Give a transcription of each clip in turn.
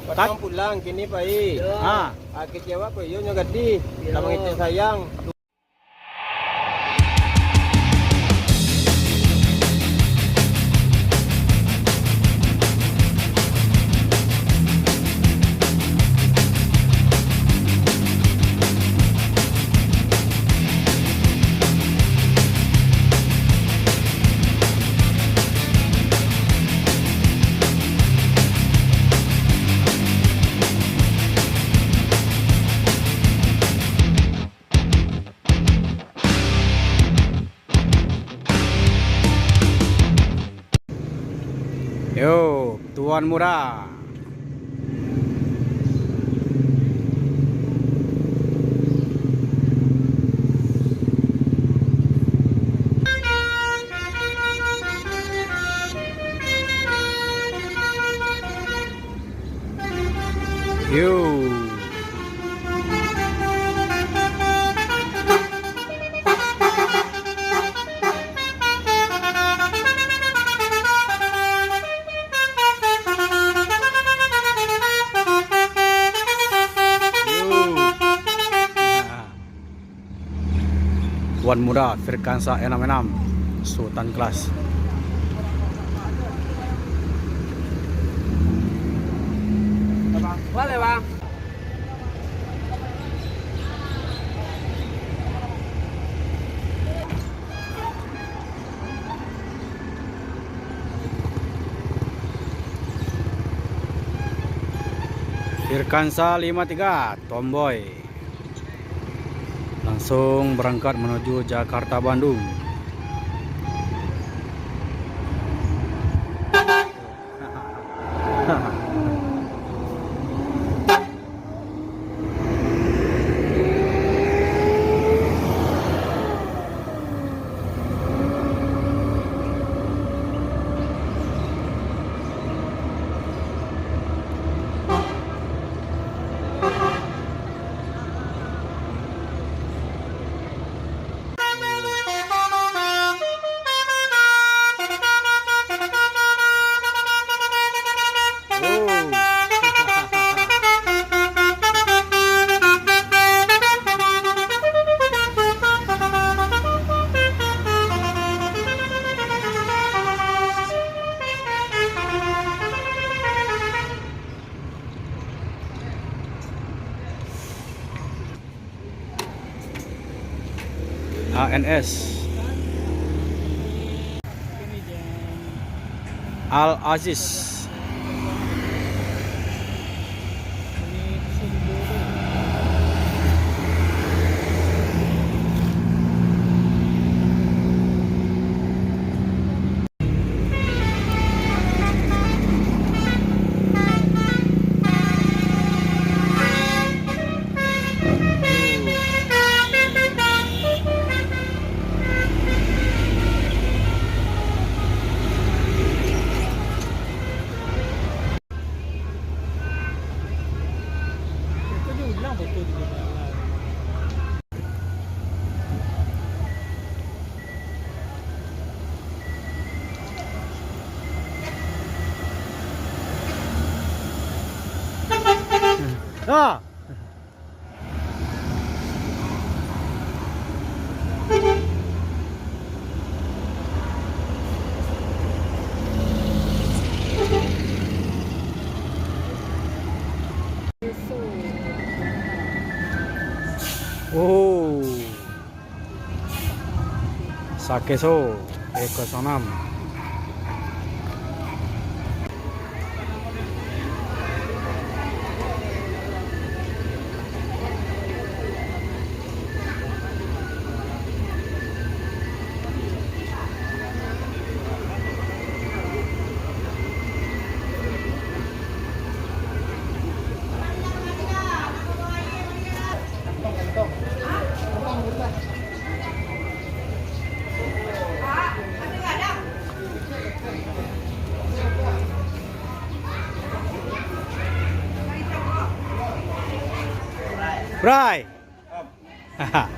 Patang pulang kini pai. Akit Jawa ko yun yung gadi. Lamang ito sayang. Yo, Tuan Murah. Yo. Tuan Muda Firkansa 66 Sultan Kelas. Boleh bang. Firkansa 53 Tomboy langsung berangkat menuju Jakarta Bandung. ANS Al Aziz. Ah. Oh. Sakeso Eko6. Bray. Haha.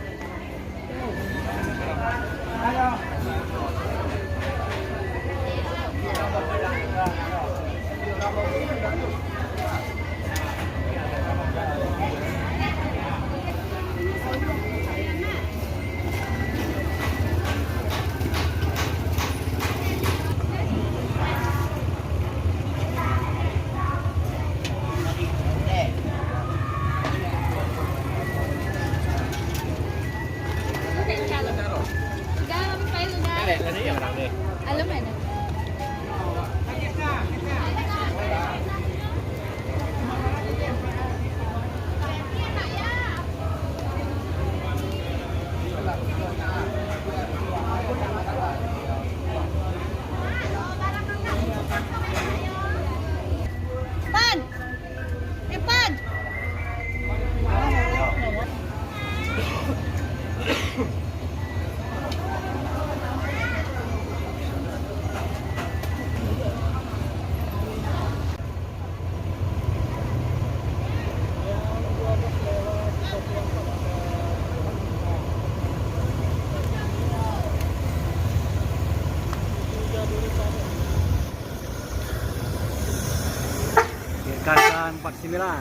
Firkansa 49.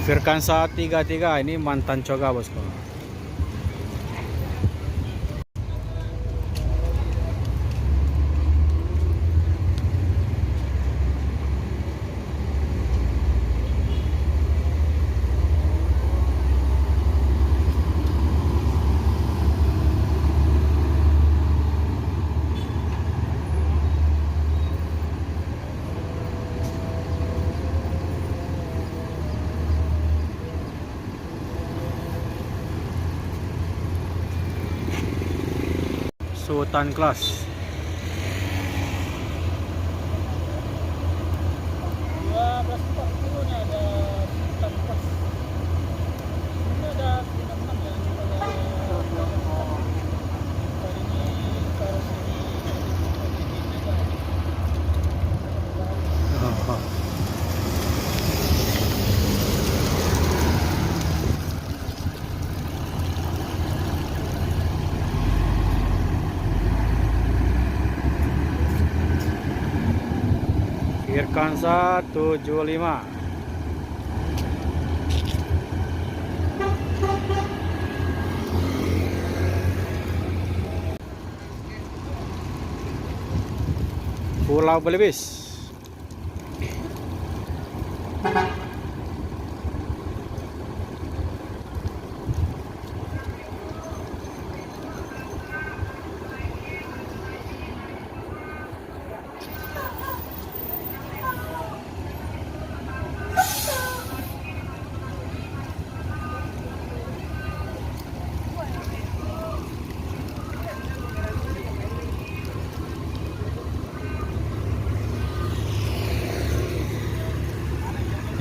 Firkansa 33 ini mantan coga bosku. Sultan Class. Firkansa 75. Pulau Belibis.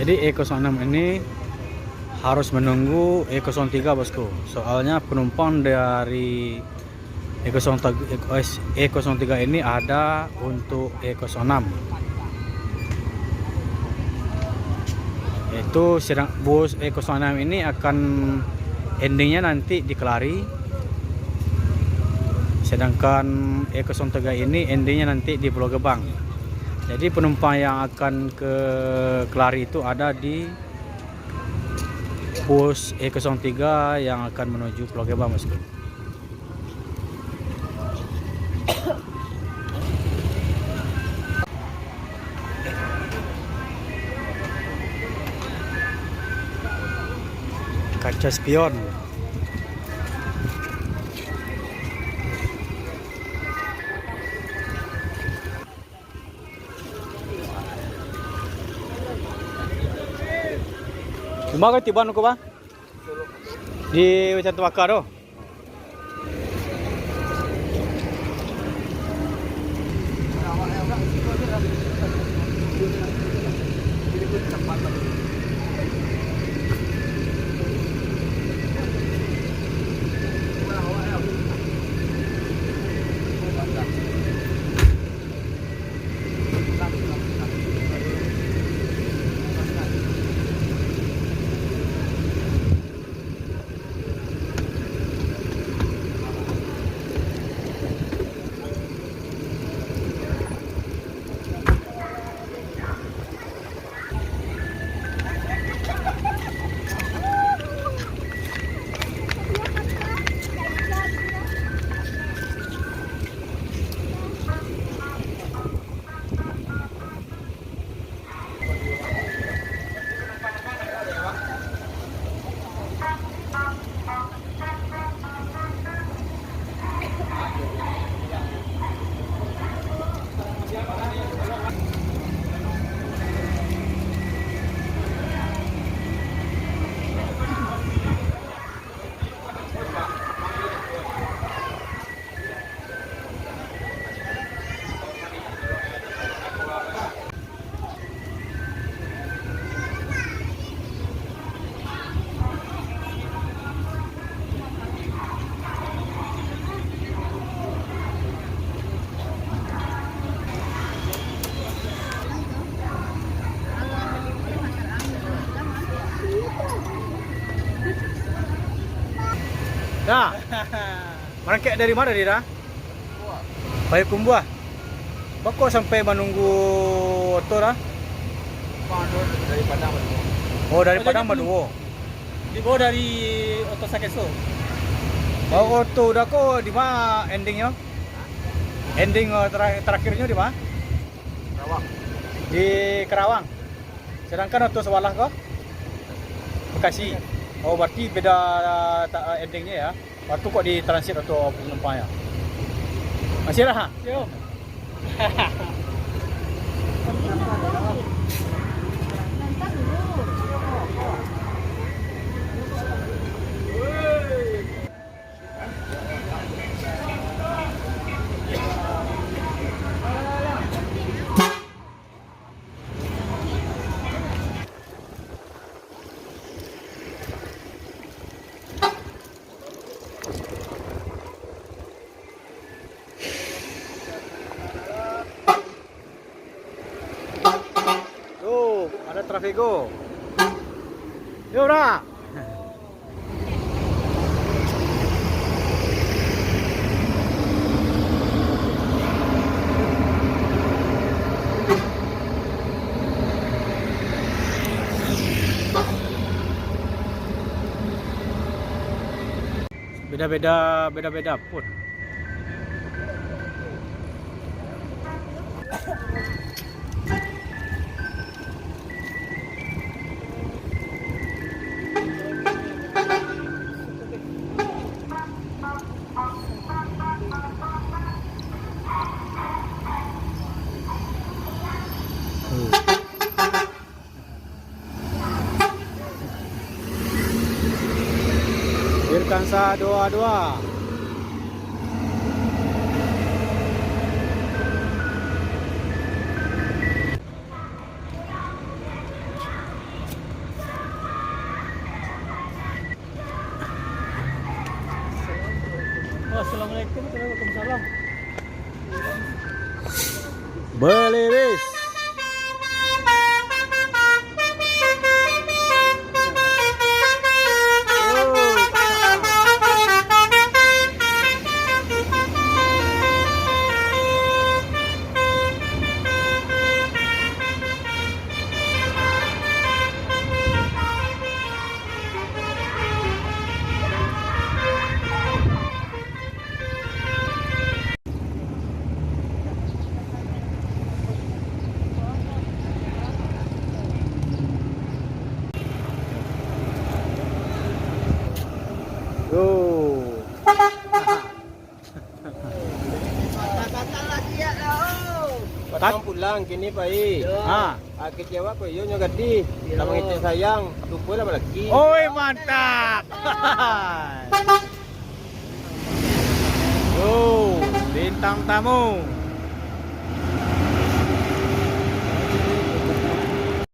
Jadi E06 ini harus menunggu E03 bosku. Soalnya penumpang dari E03 ini ada untuk E06. Itu sedang bus E06 ini akan endingnya nanti di Kelari. Sedangkan E03 ini endingnya nanti di Pulau Gebang. Jadi penumpang yang akan ke Kelari itu ada di bus E03 yang akan menuju Pulau Gebang bosku. Kaca spion. Kumaga tiban ko ba? Di Witan Tuwaka do. Dah. Merangkak dari mana dia dah? Payakumbuh. Bakok sampai menunggu oto dah? Dari Padang. Oh, dari Padang Baduo. Dibawa dari Oto Sakeso. Oh, oto dah kok di mana endingnya? Ending terakhirnya di mana? Rawang. Di Kerawang. Sedangkan oto Sewalah kok? Bekasi. Oh, berarti beda endingnya ya. Waktu kok di transit atau penumpang ya? Masih lah? Yo. Tuh, ada Trafego. Yuk, Bra. Beda-beda pun. Dirkansa 22. Assalamualaikum warahmatullahi wabarakatuh. Beliris. Tuh. Patang pulang kini pai. Ah. Kecewa ko yun yung gadi. Tamang ito sayang. Tupo na malaki. Oi, mantap. Tuh, bintang tamu.